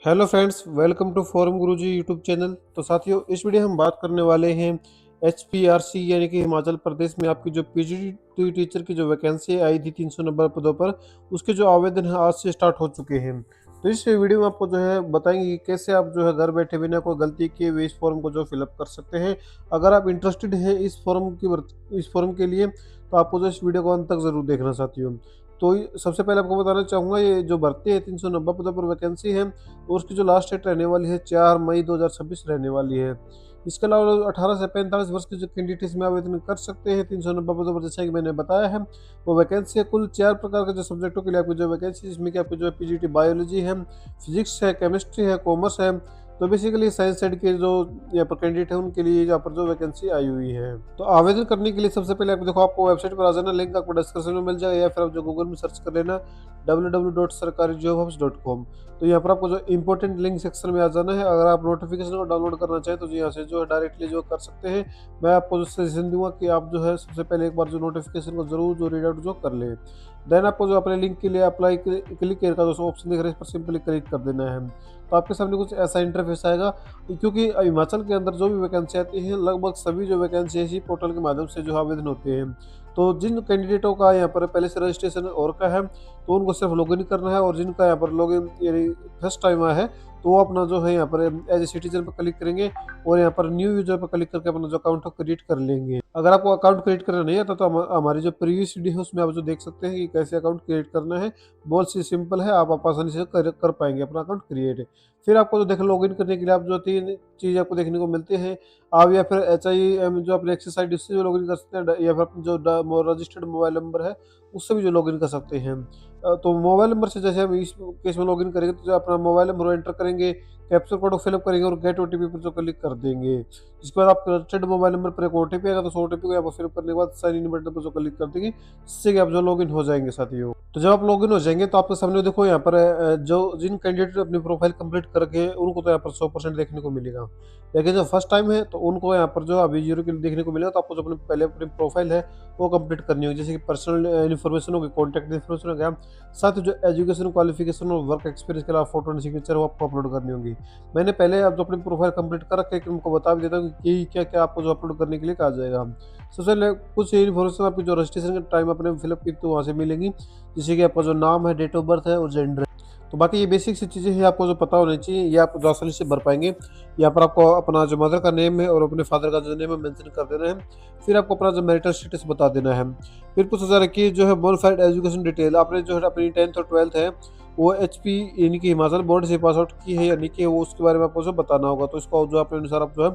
Hello friends, welcome to forum Guruji YouTube channel. तो साथियों, इस वीडियो में हम बात करने वाले हैं HPRC यानी कि हिमाचल प्रदेश में आपकी जो PGT टीचर की जो वैकेंसी आई थी 390 पदों पर, उसके जो आवेदन है आज से स्टार्ट हो चुके हैं। तो इस वीडियो में आपको जो है बताएंगे कि कैसे आप जो है घर बैठे बिना कोई गलती किए हुए इस फॉर्म को जो फिलअप कर सकते हैं। अगर आप इंटरेस्टेड हैं इस फॉर्म के लिए, तो आपको जो इस वीडियो को अंत तक जरूर देखना साथियों। तो सबसे पहले आपको बताना चाहूँगा, ये जो भर्ती है 390 पदों पर वैकेंसी है, और उसकी जो लास्ट डेट रहने वाली है 4 मई 2026 रहने वाली है। इसके अलावा 18 से 45 वर्ष के जो कैंडिडेट इसमें आवेदन कर सकते हैं 390 पदों पर, जैसा कि मैंने बताया है। वो वैकेंसी है कुल 4 प्रकार के जो सब्जेक्टों के लिए आपकी जो वैकेंसी, जिसमें कि आपकी जो है PGT बायोलॉजी है, फिजिक्स है, केमिस्ट्री है, कॉमर्स है। तो बेसिकली साइंस साइड के जो यहाँ पर कैंडिडेट है उनके लिए यहाँ पर जो वैकेंसी आई हुई है। तो आवेदन करने के लिए सबसे पहले आपको देखो, आपको वेबसाइट पर आ जाना, लिंक आपको डिस्क्रिप्शन में मिल जाएगा, या फिर आप जो गूगल में सर्च कर लेना www.sarkarijobhubs.com। तो यहाँ पर आपको जो इंपॉर्टेंट लिंक सेक्शन में आ जाना है। अगर आप नोटिफिकेशन को डाउनलोड करना चाहें तो यहाँ से जो है डायरेक्टली जो कर सकते हैं। मैं आपको जो सजेशन दूंगा कि आप जो है सबसे पहले एक बार जो नोटिफिकेशन को जरूर जो रीड आउट जो कर ले। देन आपको जो अपने लिंक के लिए अप्लाई क्लिक का जो ऑप्शन दिख रहा है, इस पर सिंपली क्लिक कर देना है। तो आपके सामने कुछ ऐसा इंटरफेस आएगा, क्योंकि हिमाचल के अंदर जो भी वैकेंसी आती है, लगभग सभी जो वैकेंसी इसी पोर्टल के माध्यम से जो आवेदन होते हैं। तो जिन कैंडिडेटों का यहाँ पर पहले से रजिस्ट्रेशन और का है, तो उनको सिर्फ लॉगिन करना है, और जिनका यहाँ पर लॉगिन यानी फर्स्ट टाइम आया है, तो वो अपना जो है यहाँ पर एज ए सिटीजन पर क्लिक करेंगे, और यहाँ पर न्यू यूजर पर क्लिक करके अपना जो अकाउंट क्रिएट कर लेंगे। अगर आपको अकाउंट क्रिएट करना नहीं आता तो हमारी जो प्रीवियस वीडियो है उसमें आप जो देख सकते हैं कि कैसे अकाउंट क्रिएट करना है। बहुत सी सिंपल है, आप आसानी से कर पाएंगे अपना अकाउंट क्रिएट। फिर आपको जो देखो, लॉगिन करने के लिए आप जो 3 चीज़ आपको देखने को मिलती है। आप या फिर HIM जो अपने एक्सेस ID उससे जो लॉगिन कर सकते हैं, या फिर अपना जो रजिस्टर्ड मोबाइल नंबर है उससे भी जो लॉगिन कर सकते हैं। तो मोबाइल नंबर से जैसे हम इस केस में लॉगिन करेंगे, तो जो अपना मोबाइल नंबर एंटर करेंगे, कैप्चर कोड को फिलअप करेंगे और गेट OTP पर जो क्लिक कर देंगे। जिसके बाद आपके रजिस्टर्ड मोबाइल नंबर पर एक OTP आएगा, तो उस OTP को यहाँ पर फिलअप करने के बाद साइन इन बटन पर जो क्लिक कर देंगे, जिससे कि आप जो लॉगिन हो जाएंगे साथियों। तो जब आप लॉगिन हो जाएंगे तो आपके सामने देखो यहाँ पर जो जिन कैंडिडेट अपनी प्रोफाइल कंप्लीट करके उनको तो यहाँ पर 100% देखने को मिलेगा। लेकिन जो फर्स्ट टाइम है तो उनको यहाँ पर जो अभी 0 के देखने को मिलेगा। तो आपको जो अपने पहले अपनी प्रोफाइल है वो कंप्लीट करनी होगी, जैसे कि पर्सनल इन्फॉर्मेशन होगी, कॉन्टैक्ट इन्फॉर्मेशन हो गया, साथ ही जो एजुकेशन क्वालिफिकेशन और वर्क एक्सपीरियंस के अलावा फोटो एंड सिग्नेचर वो आपको अपलोड करनी होगी। मैंने पहले आप जो अपनी प्रोफाइल कंप्लीट कर रखे हैं, उनको बता भी देता हूँ कि क्या क्या आपको जो अपलोड करने के लिए कहा जाएगा। सबसे पहले कुछ इन्फॉर्मेशन आपकी जो रजिस्ट्रेशन के टाइम आपने फिलअप की तो वहाँ से मिलेंगी, जैसे कि आपका जो नाम है, डेट ऑफ बर्थ है और जेंडर है। तो बाकी ये बेसिक सी चीज़ें हैं, आपको जो पता होनी चाहिए, ये आप जो आसानी से भर पाएंगे। यहाँ पर आपको अपना जो मदर का नेम है और अपने फादर का जो नेम है मेंशन कर देना है। फिर आपको अपना जो मैरिटल स्टेटस बता देना है। फिर पूछा जा रहा है कि जो है बोनाफाइड एजुकेशन डिटेल, आपने जो है अपनी 10th और 12th है वो HP यानी कि हिमाचल बोर्ड से पास आउट की है या नहीं की है, वो उसके बारे में आपको जो बताना होगा। तो इसको जो अपने अनुसार आप जो है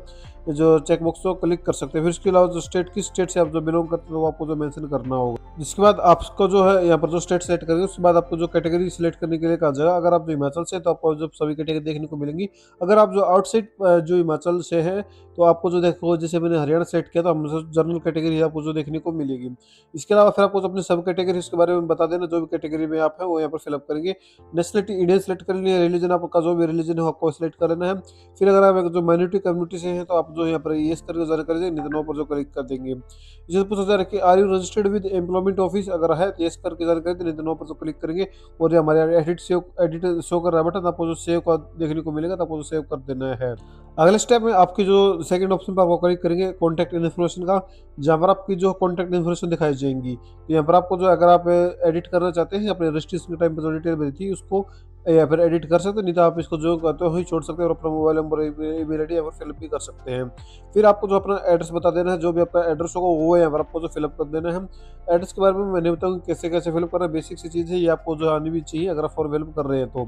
जो चेक बॉक्स को क्लिक कर सकते हैं। फिर इसके अलावा जो स्टेट, किस स्टेट से आप जो बिलोंग करते हैं वो आपको जो मेंशन करना होगा। जिसके बाद आपको जो है यहाँ पर जो स्टेट सेलेक्ट करेंगे, उसके बाद आपको जो कैटेगरी सिलेक्ट करने के लिए कहा जाएगा। अगर आप जो हिमाचल से, तो आपको जो सभी कैटेगरी देखने को मिलेंगी। अगर आप जो आउटसाइड जो हिमाचल से है, तो आपको जो देखो, जैसे मैंने हरियाणा सेलेक्ट किया तो हम जनरल कैटेगरी आपको जो देखने को मिलेगी। इसके अलावा फिर आपको जो अपनी सब कैटेगरी के बारे में बता देना, जो भी कैटेगरी में आप है वो यहाँ पर फिलअप करेंगे। नेशनलिटी इंडियन सेलेक्ट कर लेनी है, रिलीजन आपका जो भी रिलीजन है आपको सेलेक्ट कर लेना है। फिर अगर आप एक जो माइनॉरिटी कम्युनिटी से हैं, तो आप जो यहाँ पर येस करके जानकारी देंगे, नहीं तो नो पर जो क्लिक कर देंगे। इसे पूछा जा रहा है कि are you registered with employment office, अगर है तो येस करके जानकारी दें, नहीं तो नो पर जो क्लिक करेंगे। और ये हमारे एडिट शो कर रहा है बटन, आपको जो सेव का देखने को मिलेगा, तो आपको जो सेव कर देना है। अगले स्टेप में आपकी जो सेकंड ऑप्शन पर आपको क्लिक करेंगे कॉन्टैक्ट इन्फॉर्मेशन का, जहाँ पर आपकी जो कॉन्टैक्ट इन्फॉर्मेशन दिखाई जाएंगी। तो यहाँ पर आपको जो अगर आप एडिट करना चाहते हैं अपने रजिस्ट्रेशन के टाइम पर जो डिटेल भरी थी उसको, या फिर एडिट कर सकते हैं, नहीं तो आप इसको जो कहते हो ही छोड़ सकते हैं और अपना मोबाइल नंबर, ईमेल आईडी या फिलअप भी कर सकते हैं। फिर आपको जो अपना एड्रेस बता देना है, जो भी आपका एड्रेस होगा वो यहाँ पर आपको जो फिलअप कर देना है। एड्रेस के बारे में मैंने बताऊँ कैसे कैसे फिलअप करना है, बेसिक सी चीज़ है, ये आपको जो आनी भी चाहिए अगर आप फॉर्म फिलअप कर रहे हैं तो।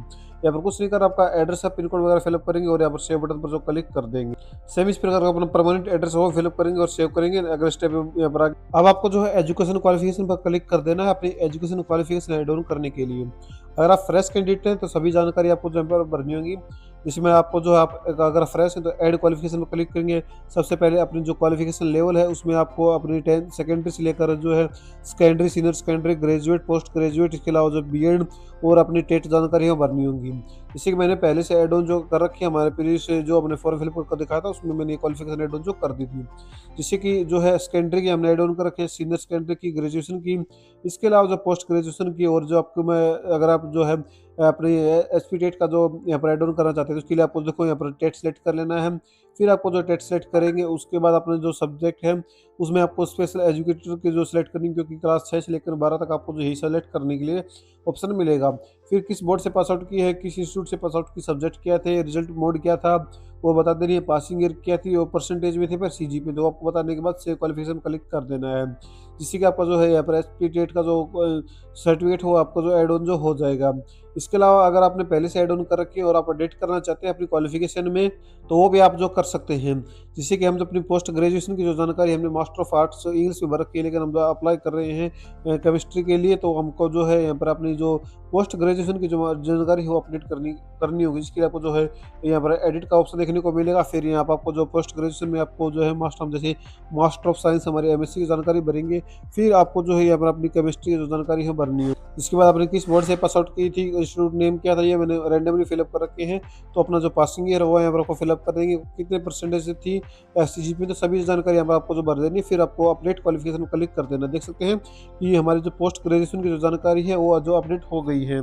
यहाँ पर कुछ नहीं कर, आपका एड्रेस आप पिन कोड वगैरह फिलअप करेंगे और यहाँ पर सेव बटन पर जो क्लिक कर देंगे। सेम इस प्रकार का अपना परमानेंट एड्रेस वो फिलअप करेंगे और सेव करेंगे। अगले स्टेप यहाँ पर अब आपको जो है एजुकेशन क्वालिफिकेशन पर क्लिक कर देना है अपनी एजुकेशन क्वालिफिकेशन ऐड ऑन करने के लिए। अगर आप फ्रेश कैंडिडेट हैं तो सभी जानकारी आपको जो पर भरनी होगी, जिसमें आपको जो आप अगर फ्रेश हैं तो ऐड क्वालिफिकेशन पर क्लिक करेंगे। सबसे पहले अपनी जो क्वालिफिकेशन लेवल है उसमें आपको अपनी 10th सेकेंडरी से लेकर जो है secondary, senior secondary, graduate, post graduate, इसके अलावा जो BEd और अपनी टेट जानकारी है भरनी होंगी। जैसे कि मैंने पहले से एड ऑन जो कर रखी है, हमारे प्रीवियस जो अपने फॉर्म फिलअप कर दिखाया था उसमें मैंने क्वालिफिकेशन एड ऑन जो कर दी थी। जिससे कि जो है सेकेंडरी की हमने एड ऑन कर रखी है, सीनियर सेकेंडरी की, ग्रेजुएशन की, इसके अलावा जो पोस्ट ग्रेजुएशन की, और जो आपको मैं अगर आप जो है अपनी एसपी टेट का जो यहाँ पर ऐड ऑन करना चाहते हैं, तो उसके लिए आपको देखो यहाँ पर टेट सेलेक्ट कर लेना है। फिर आपको जो टेट सेलेक्ट करेंगे उसके बाद अपने जो सब्जेक्ट है उसमें आपको स्पेशल एजुकेटर की जो सिलेक्ट करनी, क्योंकि क्लास 6 से लेकर 12 तक आपको जो यही सेलेक्ट करने के लिए ऑप्शन मिलेगा। फिर किस बोर्ड से पास आउट की है, किस इंस्टीट्यूट से पास आउट की, सब्जेक्ट क्या थे, रिजल्ट मोड क्या था वो बता देनी है, पासिंग ईयर क्या थी और परसेंटेज में थे फिर सीजीपीए, तो आपको बताने के बाद सेव क्वालिफिकेशन क्लिक कर देना है, जिससे कि आपका जो है यहाँ पर एसपी टेट का जो सर्टिफिकेट हो आपका जो एड ऑन जो हो जाएगा। इसके अलावा अगर आपने पहले से ऐड ऑन कर रखी है और आप अपडेट करना चाहते हैं अपनी क्वालिफिकेशन में, तो वो भी आप जो कर सकते हैं। जिससे कि हम जो अपनी पोस्ट ग्रेजुएशन की जो जानकारी हमने मास्टर ऑफ आर्ट्स इंग्लिश में भर रखी है, लेकिन हम जो अप्लाई कर रहे हैं केमिस्ट्री के लिए, तो हमको जो है यहाँ पर अपनी जो पोस्ट ग्रेजुएशन की जो जानकारी है वो अपडेट करनी करनी होगी। जिसके लिए आपको जो है यहाँ पर एडिट का ऑप्शन देखने को मिलेगा। फिर यहाँ पर आपको जो पोस्ट ग्रेजुएशन में आपको जो है मास्टर, हम जैसे मास्टर ऑफ साइंस हमारी एमएससी की जानकारी भरेंगे, फिर आपको जो है यहाँ पर अपनी केमिस्ट्री की जो जानकारी है भरनी है। इसके बाद आपने किस बोर्ड से पास आउट की थी, इंस्टीट्यूट नेम क्या था, ये मैंने रैंडमली फिलअप कर रखे हैं। तो अपना जो पासिंग ईयर है वो यहाँ पर आपको फिलअप कर देंगे, कितने परसेंटेज से थी सीजीपीए, तो सभी जानकारी यहाँ पर आपको जो भर देनी है। फिर आपको अपडेट क्वालिफिकेशन क्लिक कर देना। देख सकते हैं कि हमारी जो पोस्ट ग्रेजुएशन की जो जानकारी है वो जो अपडेट हो गई है।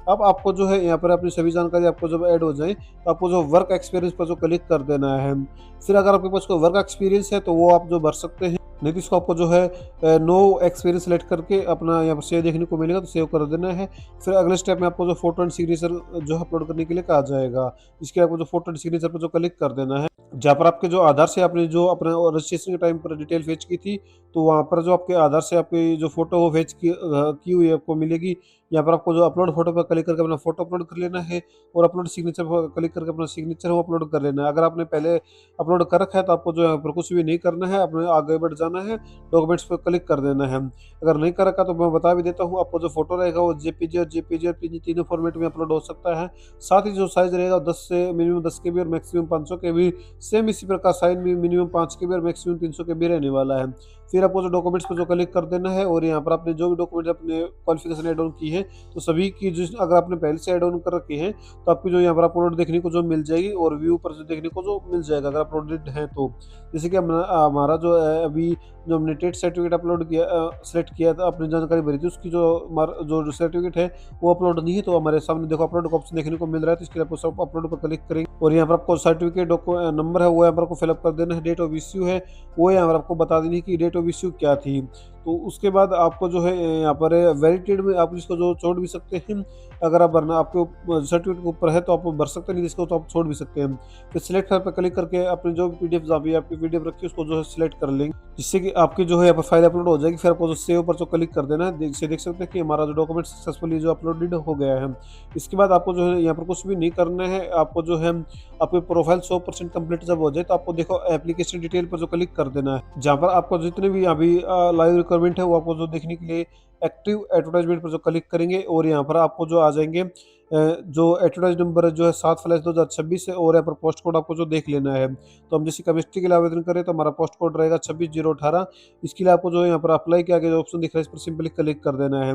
अब आपको जो है यहाँ पर अपनी सभी जानकारी आपको जब ऐड हो जाए, तो आपको जो वर्क एक्सपीरियंस पर जो क्लिक कर देना है। फिर अगर आपके पास कोई वर्क एक्सपीरियंस है तो वो आप जो भर सकते हैं, नहीं तो इसको आपको जो है नो एक्सपीरियंस सेलेक्ट करके अपना यहाँ पर सेव देखने को मिलेगा, तो सेव कर देना है। फिर अगले स्टेप में आपको जो फोटो एंड सिग्नेचर जो अपलोड करने के लिए कहा जाएगा, इसके आपको जो फोटो एंड सिग्नेचर पर जो क्लिक कर देना है। जहाँ पर आपके जो आधार से आपने जो अपने रजिस्ट्रेशन के टाइम पर डिटेल फेच की थी, तो वहाँ पर जो आपके आधार से आपकी जो फोटो वो फेच की हुई आपको मिलेगी। यहाँ पर आपको जो अपलोड फोटो पर क्लिक करके अपना फोटो अपलोड कर लेना है, और अपलोड सिग्नेचर पर क्लिक करके अपना सिग्नेचर वो अपलोड कर लेना है। अगर आपने पहले अपलोड कर रखा है तो आपको जो यहाँ पर कुछ भी नहीं करना है, अपने आगे बढ़ जाना है, डॉक्यूमेंट्स पर क्लिक कर देना है। अगर नहीं कर रखा तो मैं बता भी देता हूँ, आपको जो फोटो रहेगा वो जेपीजी और पीएनजी तीनों फॉर्मेट में अपलोड हो सकता है। साथ ही जो साइज रहेगा 10 से मिनिमम 10 के बी और मैक्सिमम 500 के बी, सेम इसी प्रकार साइज भी मिनिमम 5 के बी और मैक्सिमम 300 के बी रहने वाला है। फिर आपको जो डॉक्यूमेंट्स पर जो क्लिक कर देना है, और यहाँ पर आपने जो भी डॉक्यूमेंट अपने क्वालिफिकेशन एड ऑन की है, तो सभी की जिस अगर आपने पहले से एड ऑन कर रखे हैं तो आपकी जो यहाँ पर अपलोड देखने को जो मिल जाएगी, और व्यू पर जो देखने को जो मिल जाएगा अगर अपलोडेड है तो। जैसे कि हमारा जो है अभी जो हमने टेट सर्टिफिकेट अपलोड किया सेलेक्ट किया था, अपनी जानकारी भरी थी, उसकी जो सर्टिफिकेट है वो अपलोड नहीं है, तो हमारे सामने देखो अपलोड का ऑप्शन देखने को मिल रहा है। तो इसके लिए आपको सब अपलोड पर क्लिक करेंगे, और यहाँ पर आपको सर्टिफिकेट नंबर है वो यहाँ पर आपको फिलअप कर देना है। डेट ऑफ इश्यू है वो यहाँ पर आपको बता देनी है कि डेट ऑफ इश्यू क्या थी। तो उसके बाद आपको जो है यहाँ पर वैलिडेटेड में आप इसको जो छोड़ भी सकते हैं, अगर आप भरना आपके सर्टिफिकेट के ऊपर है तो आप भर सकते हैं, नहीं इसको तो आप छोड़ भी सकते हैं। फिर सिलेक्ट पर क्लिक करके अपने जो पीडीएफ अभी आपकी पीडीएफ रखी है उसको जो है सिलेक्ट कर लेंगे, जिससे कि आपकी जो है यहाँ पर फाइल अपलोड हो जाएगी। फिर आपको जो सेव पर जो क्लिक कर देना है, देख सकते हैं कि हमारा जो डॉक्यूमेंट सक्सेसफुली जो अपलोडेड हो गया है। इसके बाद आपको जो है यहाँ पर कुछ भी नहीं करना है, आपको जो है आपकी प्रोफाइल 100% कंप्लीट जब हो जाए तो आपको देखो एप्लीकेशन डिटेल पर जो क्लिक कर देना है, जहाँ पर आपको जितने भी अभी लाइव रिक्वायरमेंट है वो आपको जो देखने के लिए एक्टिव एडवर्टाइजमेंट पर जो क्लिक करेंगे, और यहाँ पर आपको जो आ जाएंगे जो एडवर्टाइज नंबर जो है 7/2026 है, और यहाँ पर पोस्ट कोड आपको जो देख लेना है। तो हम जैसे केमिस्ट्री के लिए आवेदन करें तो हमारा पोस्ट कोड रहेगा 26018। इसके लिए आपको जो है यहाँ पर अप्लाई के आगे जो ऑप्शन दिख रहा है इस पर सिंपली क्लिक कर देना है।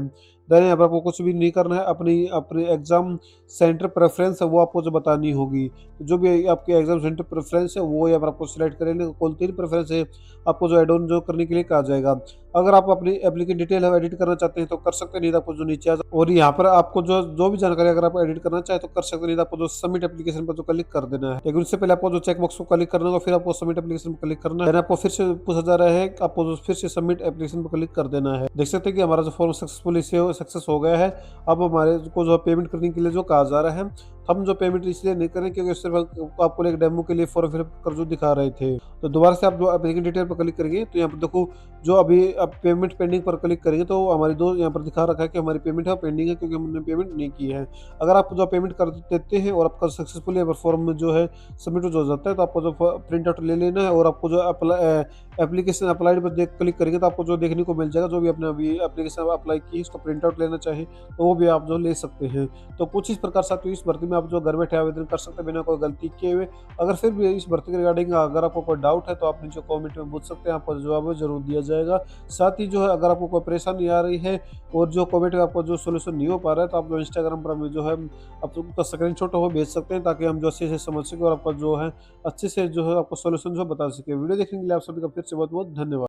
देन यहाँ पर आपको कुछ भी नहीं करना है, अपनी अपनी एग्जाम सेंटर प्रेफरेंस है वो आपको जो बतानी होगी। तो जो भी आपके एग्जाम सेंटर प्रेफरेंस है वो यहाँ पर आपको सिलेक्ट करेंगे, कौन 3 प्रेफरेंस है आपको जो एड ऑन जो करने के लिए कहा जाएगा। अगर आप अपनी एप्लीकेशन डिटेल है एडिट करना चाहते हैं तो कर सकते हैं, नहीं तो आपको जो नीचे आ जाए, और यहाँ पर आपको जो भी जानकारी अगर आप एडिट करना चाहे तो कर सकते हैं, नहीं तो आपको जो सबमिट एप्लीकेशन पर जो क्लिक कर देना है। लेकिन उससे पहले आपको जो चेक बॉक्स को क्लिक करना होगा, फिर आपको सबमिट एप्लीकेशन पर क्लिक करना है। आपको फिर से पूछा जा रहा है कि आपको जो फिर से सबमिट एप्लीकेशन पर क्लिक कर देना है। देख सकते हैं कि हमारा जो फॉर्म सक्सेसफुली सक्सेस हो गया है। अब हमारे को जो पेमेंट करने के लिए जो कहा जा रहा है, हम जो पेमेंट इसलिए नहीं करें क्योंकि सिर्फ आपको एक डेमो के लिए फॉर्म फिलअप कर जो दिखा रहे थे। तो दोबारा से आप जो एप्लीकेशन डिटेल पर क्लिक करेंगे तो यहाँ पर देखो जो अभी आप पेमेंट पेंडिंग पर क्लिक करेंगे तो हमारी दो यहाँ पर दिखा रखा है कि हमारी पेमेंट है पेंडिंग है, क्योंकि हमने पेमेंट नहीं की है। अगर आप जो पेमेंट कर देते हैं और आपका सक्सेसफुली फॉर्म में जो है सबमिट हो जाता है, तो आपको जो प्रिंट आउट ले लेना है, और आपको जो एप्लीकेशन अप्लाइड पर क्लिक करेंगे तो आपको जो देखने को मिल जाएगा, जो भी आपने अभी एप्लीकेशन अप्लाई की है उसको प्रिंट आउट लेना चाहिए तो वो भी आप जो ले सकते हैं। तो कुछ इस प्रकार साथियों इस भर्ती में आप जो घर बैठे आवेदन कर सकते हैं बिना कोई गलती किए हुए। अगर फिर भी इस भर्ती के रिगार्डिंग अगर आपको कोई डाउट है तो आप नीचे कमेंट में पूछ सकते हैं, आपको जवाब जरूर दिया जाएगा। साथ ही जो है अगर आपको कोई परेशानी आ रही है और जो कमेंट में आपको जो सोल्यूशन नहीं हो पा रहा है, तो आप जो इंस्टाग्राम पर हमें जो है आप उसका स्क्रीनशॉट हो भेज सकते हैं, ताकि हम जो अच्छे से समझ सकें और आपका जो है अच्छे से जो है आपको सोल्यूशन जो बता सके। वीडियो देखने के लिए आप सभी का फिर से बहुत बहुत धन्यवाद।